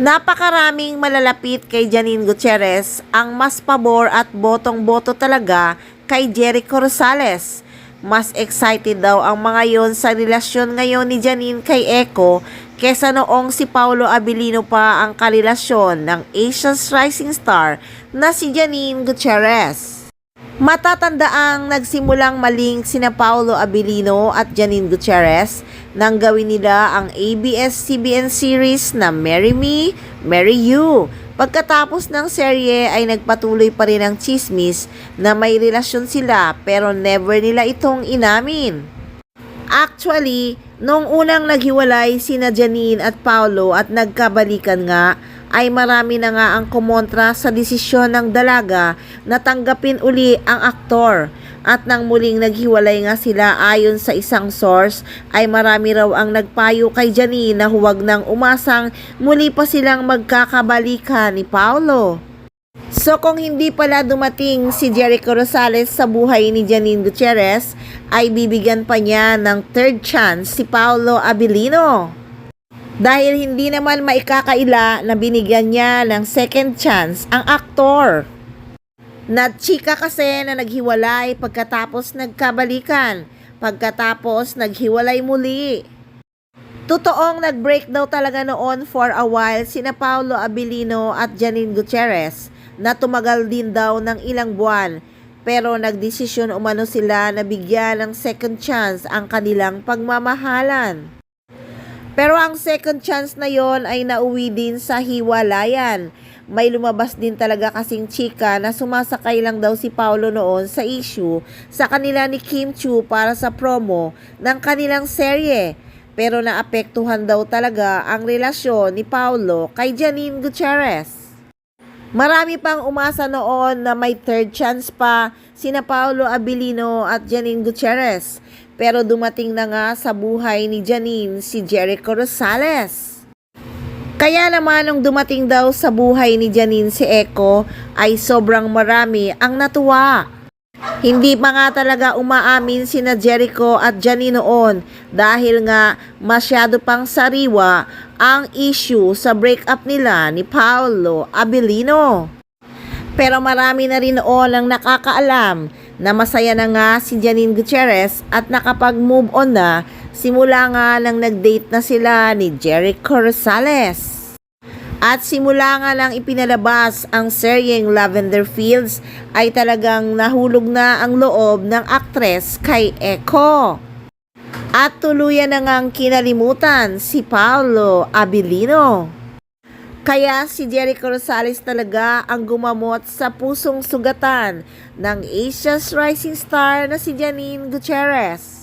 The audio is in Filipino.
Napakaraming malalapit kay Janine Gutierrez ang mas pabor at botong-boto talaga kay Jericho Rosales. Mas excited daw ang mga yon sa relasyon ngayon ni Janine kay Eco kesa noong si Paolo Abilino pa ang karelasyon ng Asia's Rising Star na si Janine Gutierrez. Matatandaang nagsimulang maling sina Paolo Abilino at Janine Gutierrez nang gawin nila ang ABS-CBN series na Marry Me, Marry You. Pagkatapos ng serye ay nagpatuloy pa rin ang chismis na may relasyon sila pero never nila itong inamin. Actually, noong unang naghiwalay sina Janine at Paolo at nagkabalikan nga, ay marami na nga ang kumontra sa desisyon ng dalaga na tanggapin uli ang aktor. At nang muling naghiwalay nga sila ayon sa isang source, ay marami raw ang nagpayo kay Janine na huwag nang umasang muli pa silang magkakabalikan ni Paolo. So kung hindi pala dumating si Jericho Rosales sa buhay ni Janine Gutierrez, ay bibigyan pa niya ng third chance si Paolo Abilino. Dahil hindi naman maikakaila na binigyan niya ng second chance ang aktor. Nagchika kasi na naghiwalay pagkatapos nagkabalikan, pagkatapos naghiwalay muli. Totoong nag-break daw talaga noon for a while sina Paolo Abilino at Janine Gutierrez na tumagal din daw ng ilang buwan. Pero nagdesisyon umano sila na bigyan ng second chance ang kanilang pagmamahalan. Pero ang second chance na yon ay nauwi din sa hiwalayan. May lumabas din talaga kasing chika na sumasakay lang daw si Paolo noon sa issue sa kanila ni Kim Chiu para sa promo ng kanilang serye. Pero naapektuhan daw talaga ang relasyon ni Paolo kay Janine Gutierrez. Marami pang umasa noon na may third chance pa sina Paolo Abilino at Janine Gutierrez. Pero dumating na nga sa buhay ni Janine si Jericho Rosales. Kaya naman nung dumating daw sa buhay ni Janine si Eco ay sobrang marami ang natuwa. Hindi pa nga talaga umaamin sina Jericho at Janine noon dahil nga masyado pang sariwa ang issue sa breakup nila ni Paolo Abilino. Pero marami na rin noon ang nakakaalam na masaya na nga si Janine Gutierrez at nakapag-move on na simula nga nang nag-date na sila ni Jericho Rosales. At simula nga lang ipinalabas ang seryeng Lavender Fields ay talagang nahulog na ang loob ng aktres kay Eco. At tuluyan na ngang kinalimutan si Paolo Abilino. Kaya si Jericho Rosales talaga ang gumamot sa pusong sugatan ng Asia's Rising Star na si Janine Gutierrez.